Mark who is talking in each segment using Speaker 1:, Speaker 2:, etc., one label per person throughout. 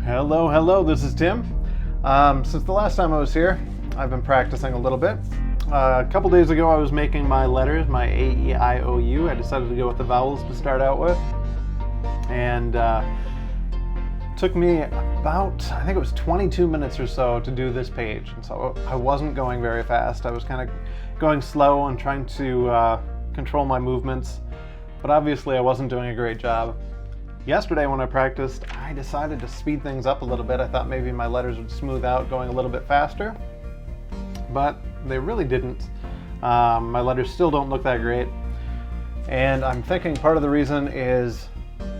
Speaker 1: Hello, this is Tim. Since the last time I was here, I've been practicing a little bit. A couple days ago I was making my letters, my A, E, I, O, U. I decided to go with the vowels to start out with. And took me about, I think it was 22 minutes or so to do this page. And so I wasn't going very fast. I was kind of going slow and trying to control my movements. But obviously I wasn't doing a great job. Yesterday when I practiced, I decided to speed things up a little bit. I thought maybe my letters would smooth out going a little bit faster, but they really didn't. My letters still don't look that great. And I'm thinking part of the reason is,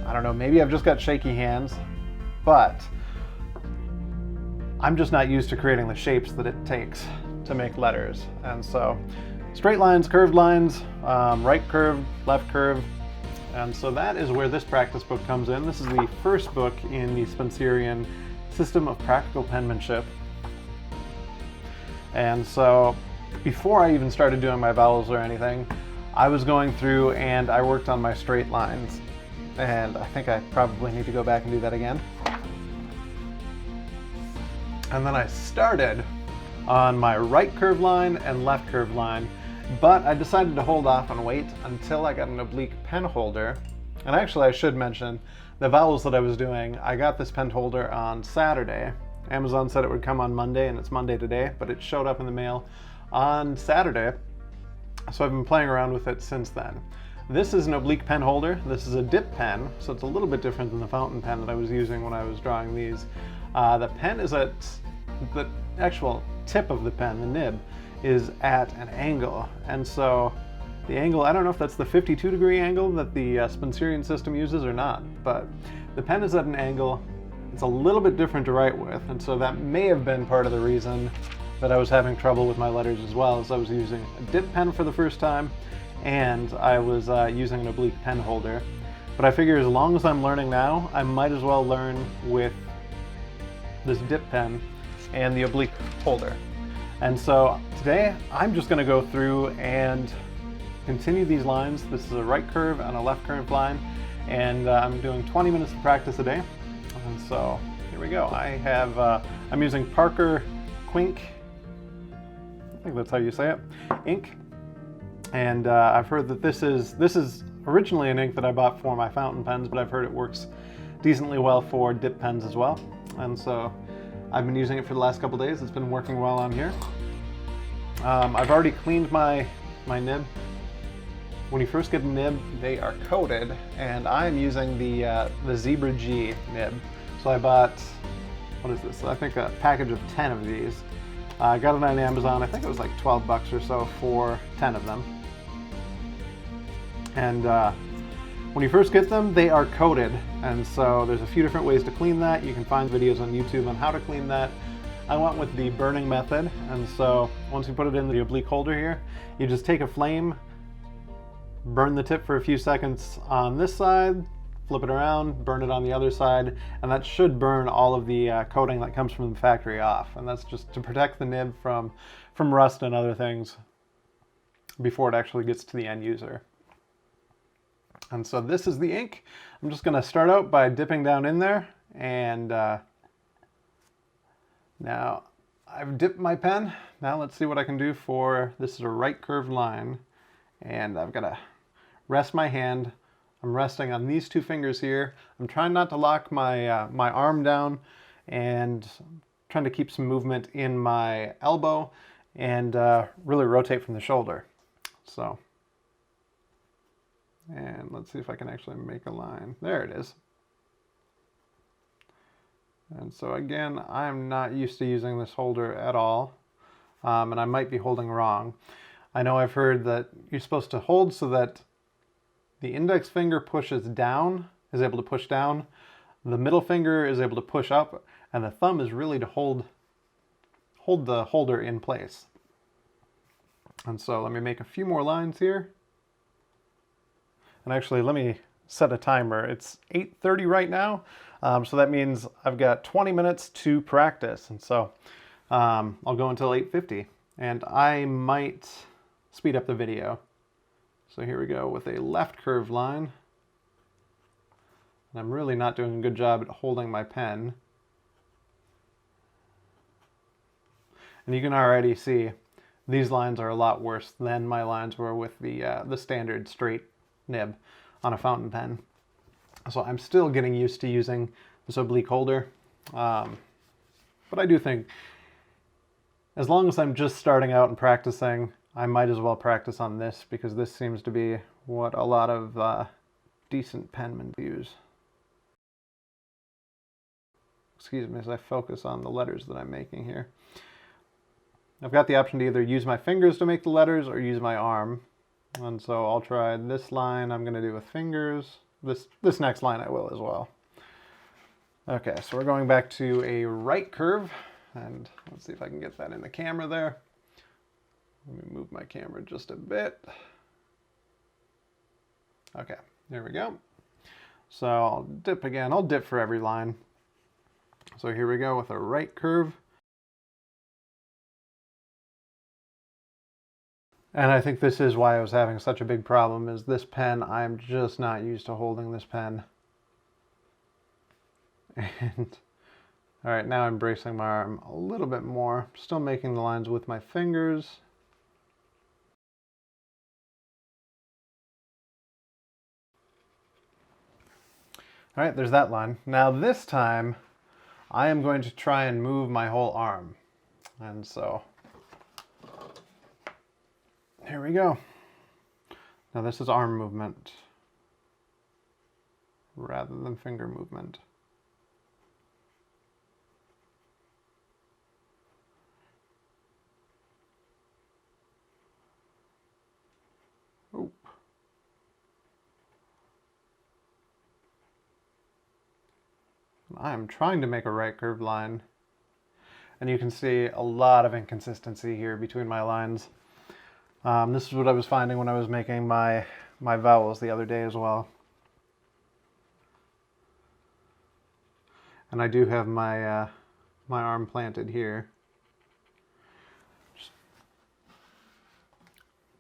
Speaker 1: I don't know, maybe I've just got shaky hands, but I'm just not used to creating the shapes that it takes to make letters. And so straight lines, curved lines, right curve, left curve. And so that is where this practice book comes in. This is the first book in the Spencerian System of Practical Penmanship. And so before I even started doing my vowels or anything, I was going through and I worked on my straight lines. And I think I probably need to go back and do that again. And then I started on my right curve line and left curve line. But I decided to hold off and wait until I got an oblique pen holder. And actually I should mention the vowels that I was doing. I got this pen holder on Saturday. Amazon said it would come on Monday, and it's Monday today, but it showed up in the mail on Saturday. So I've been playing around with it since then. This is an oblique pen holder. This is a dip pen, so it's a little bit different than the fountain pen that I was using when I was drawing these. The pen is at the actual tip of the pen, the nib, is at an angle, and so the angle, I don't know if that's the 52-degree angle that the Spencerian system uses or not, but the pen is at an angle. It's a little bit different to write with, and so that may have been part of the reason that I was having trouble with my letters as well, as I was using a dip pen for the first time, and I was using an oblique pen holder. But I figure as long as I'm learning now, I might as well learn with this dip pen and the oblique holder. And so today I'm just going to go through and continue these lines. This is a right curve and a left curve line, and I'm doing 20 minutes of practice a day. And so here we go. I'm using Parker Quink, I think that's how you say it, ink. And I've heard that this is originally an ink that I bought for my fountain pens, but I've heard it works decently well for dip pens as well. And so I've been using it for the last couple days. It's been working well on here. I've already cleaned my nib. When you first get a nib, they are coated, and I'm using the Zebra G nib. So I bought, what is this? I think a package of 10 of these. I got it on Amazon. I think it was like 12 bucks or so for 10 of them. And when you first get them, they are coated, and so there's a few different ways to clean that. You can find videos on YouTube on how to clean that. I went with the burning method, and so once you put it in the oblique holder here, you just take a flame, burn the tip for a few seconds on this side, flip it around, burn it on the other side, and that should burn all of the coating that comes from the factory off. And that's just to protect the nib from rust and other things before it actually gets to the end user. And so this is the ink. I'm just going to start out by dipping down in there, and now I've dipped my pen. Now let's see what I can do for, this is a right curved line, and I've got to rest my hand. I'm resting on these two fingers here. I'm trying not to lock my my arm down, and trying to keep some movement in my elbow, and really rotate from the shoulder. So. And let's see if I can actually make a line. There it is. And so again, I'm not used to using this holder at all, and I might be holding wrong. I know I've heard that you're supposed to hold so that the index finger pushes down, is able to push down, the middle finger is able to push up, and the thumb is really to hold the holder in place. And so let me make a few more lines here. And actually, let me set a timer. It's 8:30 right now, so that means I've got 20 minutes to practice. And so I'll go until 8:50, and I might speed up the video. So here we go with a left curved line. And I'm really not doing a good job at holding my pen. And you can already see these lines are a lot worse than my lines were with the standard straight nib on a fountain pen. So I'm still getting used to using this oblique holder. But I do think as long as I'm just starting out and practicing, I might as well practice on this, because this seems to be what a lot of decent penmen use. Excuse me as I focus on the letters that I'm making here. I've got the option to either use my fingers to make the letters or use my arm. And so I'll try this line I'm going to do with fingers. This next line I will as well. Okay, so we're going back to a right curve. And let's see if I can get that in the camera there. Let me move my camera just a bit. Okay, there we go. So I'll dip again. I'll dip for every line. So here we go with a right curve. And I think this is why I was having such a big problem, is this pen, I'm just not used to holding this pen. And all right, now I'm bracing my arm a little bit more, still making the lines with my fingers. All right, there's that line. Now this time, I am going to try and move my whole arm. And so, here we go. Now this is arm movement rather than finger movement. I'm trying to make a right curved line, and you can see a lot of inconsistency here between my lines. This is what I was finding when I was making my vowels the other day as well. And I do have my my arm planted here. Just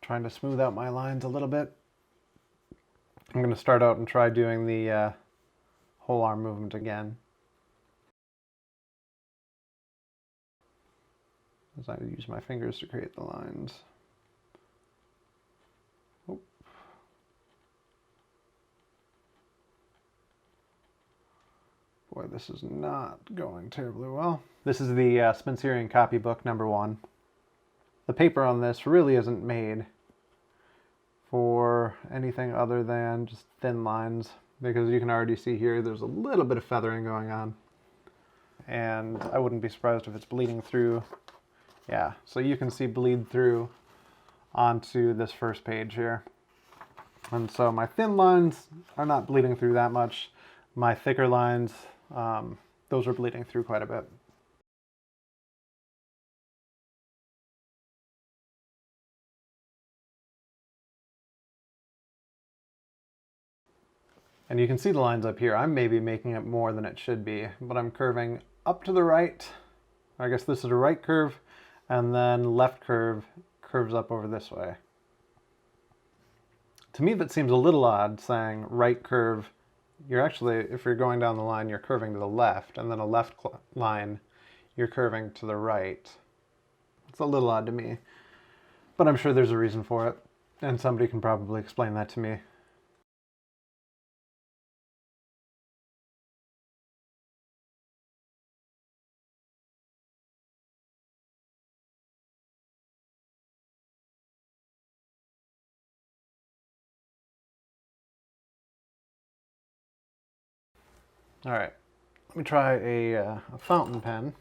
Speaker 1: trying to smooth out my lines a little bit. I'm going to start out and try doing the whole arm movement again, as I use my fingers to create the lines. Oh. Boy, this is not going terribly well. This is the Spencerian copybook #1. The paper on this really isn't made for anything other than just thin lines, because you can already see here there's a little bit of feathering going on. And I wouldn't be surprised if it's bleeding through. Yeah, so you can see bleed through onto this first page here. And so my thin lines are not bleeding through that much. My thicker lines, those are bleeding through quite a bit. And you can see the lines up here. I'm maybe making it more than it should be, but I'm curving up to the right. I guess this is a right curve, and then left curve curves up over this way. To me, that seems a little odd, saying right curve. You're actually, if you're going down the line, you're curving to the left, and then a left line, you're curving to the right. It's a little odd to me, but I'm sure there's a reason for it, and somebody can probably explain that to me. All right, let me try a fountain pen.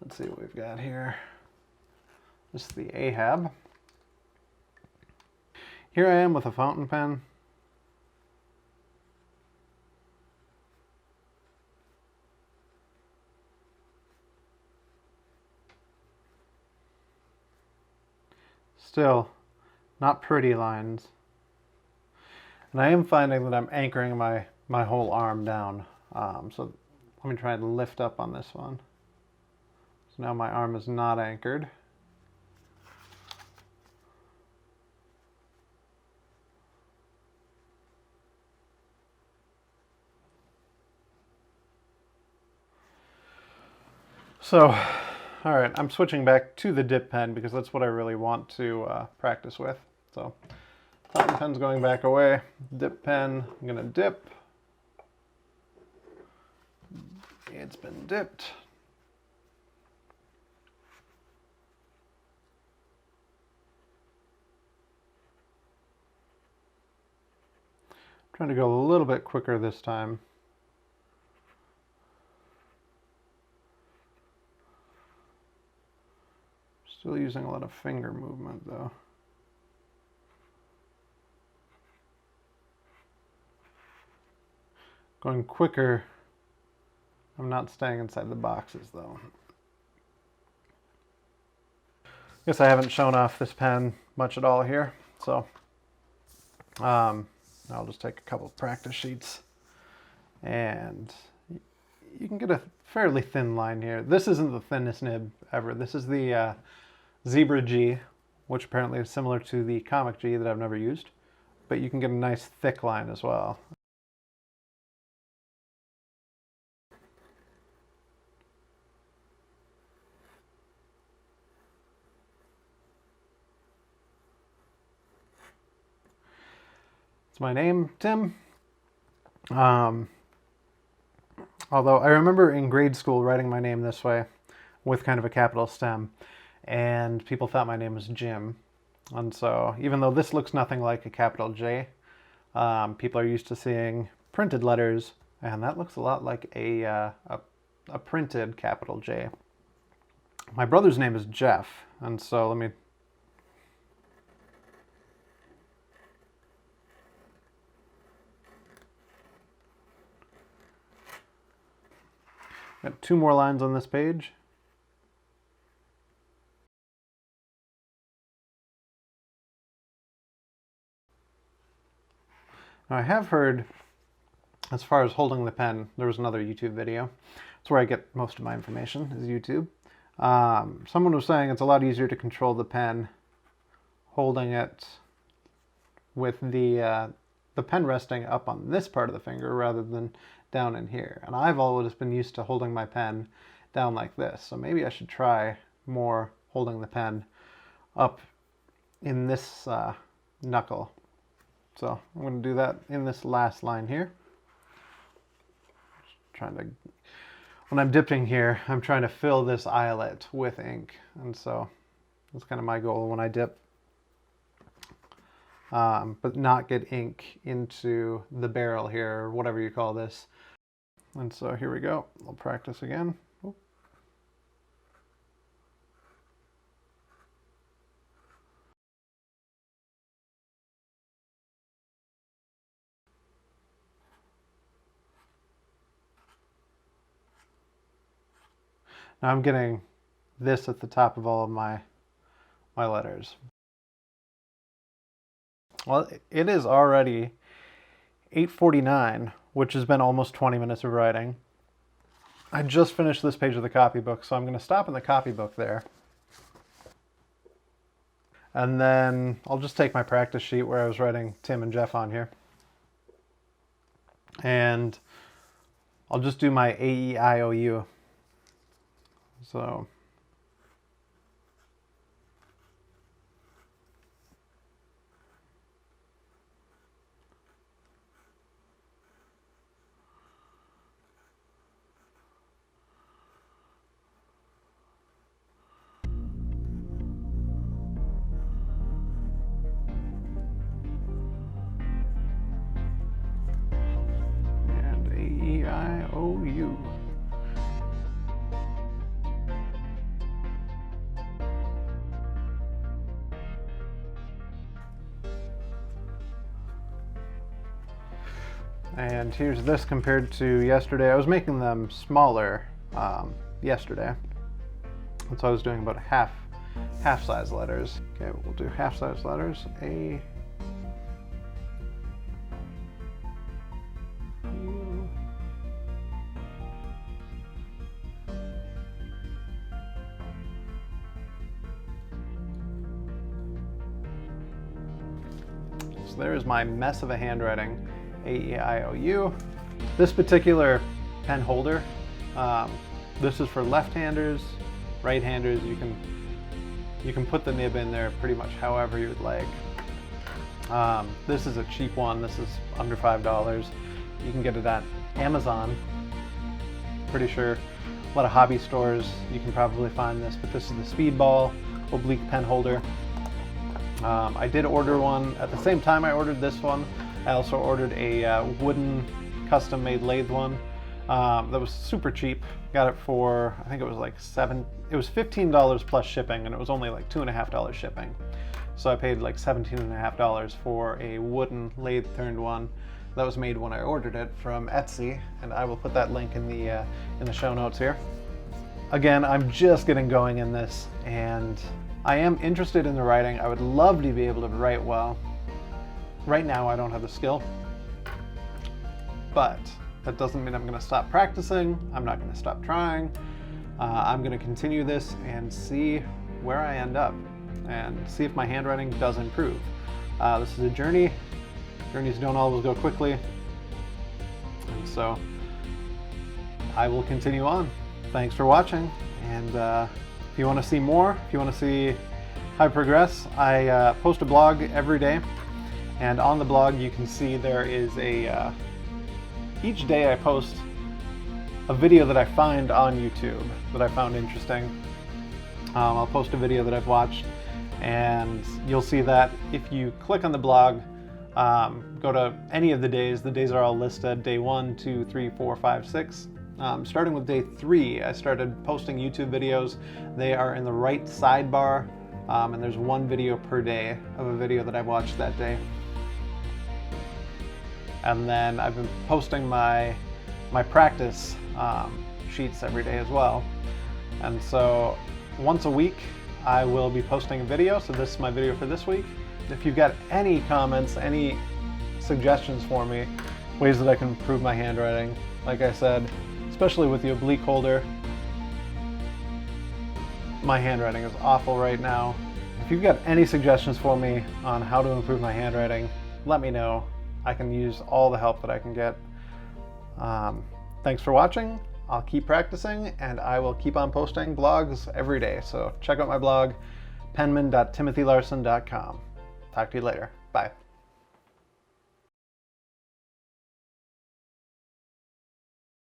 Speaker 1: Let's see what we've got here. This is the Ahab. Here I am with a fountain pen. Still not pretty lines. And I am finding that I'm anchoring my whole arm down. So let me try and lift up on this one. So now my arm is not anchored. So All right, I'm switching back to the dip pen because that's what I really want to practice with. So fountain pen's going back away. Dip pen, I'm gonna dip. It's been dipped. Trying to go a little bit quicker this time. Still using a lot of finger movement though. Going quicker. I'm not staying inside the boxes though. Guess I haven't shown off this pen much at all here, so I'll just take a couple of practice sheets, and you can get a fairly thin line here. This isn't the thinnest nib ever. This is the Zebra G, which apparently is similar to the Comic G that I've never used, but you can get a nice thick line as well. It's my name, Tim. Although I remember in grade school writing my name this way with kind of a capital stem, and people thought my name was Jim. And so even though this looks nothing like a capital J, people are used to seeing printed letters, and that looks a lot like a printed capital J. My brother's name is Jeff, and so let me... Got 2 more lines on this page. Now I have heard, as far as holding the pen, there was another YouTube video. That's where I get most of my information, is YouTube. Someone was saying it's a lot easier to control the pen holding it with the pen resting up on this part of the finger rather than down in here. And I've always been used to holding my pen down like this, so maybe I should try more holding the pen up in this knuckle. So I'm going to do that in this last line here. Just trying to, when I'm dipping here, I'm trying to fill this eyelet with ink, and so that's kind of my goal when I dip. But not get ink into the barrel here, or whatever you call this. And so here we go. I'll practice again. Oop. Now I'm getting this at the top of all of my letters. Well, it is already 8:49, which has been almost 20 minutes of writing. I just finished this page of the copybook, so I'm going to stop in the copybook there. And then I'll just take my practice sheet where I was writing Tim and Jeff on here. And I'll just do my A-E-I-O-U. So... A-E-I-O-U. And here's this compared to yesterday. I was making them smaller yesterday. And so I was doing about half size letters. Okay, we'll do half size letters. A, U, so there's my mess of a handwriting. A-E-I-O-U. This particular pen holder, this is for left-handers right-handers, you can put the nib in there pretty much however you would like. This is a cheap one. This is under $5. You can get it at Amazon. Pretty sure a lot of hobby stores you can probably find this, but this is the Speedball Oblique Pen Holder. I did order one at the same time I ordered this one. I also ordered a wooden custom-made lathe one that was super cheap. Got it for, I think it was like it was $15 plus shipping, and it was only like $2.50 shipping. So I paid like $17.50 for a wooden lathe-turned one that was made when I ordered it from Etsy, and I will put that link in the show notes here. Again, I'm just getting going in this, and I am interested in the writing. I would love to be able to write well. Right now, I don't have the skill, but that doesn't mean I'm going to stop practicing. I'm not going to stop trying. I'm going to continue this and see where I end up and see if my handwriting does improve. This is a journey. Journeys don't always go quickly, and so I will continue on. Thanks for watching, and if you want to see more, if you want to see how I progress, I post a blog every day, and on the blog you can see there is each day I post a video that I find on YouTube that I found interesting. I'll post a video that I've watched, and you'll see that if you click on the blog, go to any of the days are all listed, day 1, 2, 3, 4, 5, 6. Starting with day 3, I started posting YouTube videos. They are in the right sidebar, and there's one video per day of a video that I watched that day. And then I've been posting my practice sheets every day as well. And so once a week, I will be posting a video. So this is my video for this week. If you've got any comments, any suggestions for me, ways that I can improve my handwriting, like I said, especially with the oblique holder, my handwriting is awful right now. If you've got any suggestions for me on how to improve my handwriting, let me know. I can use all the help that I can get. Thanks for watching. I'll keep practicing, and I will keep on posting blogs every day. So check out my blog, penman.timothylarson.com. Talk to you later. Bye.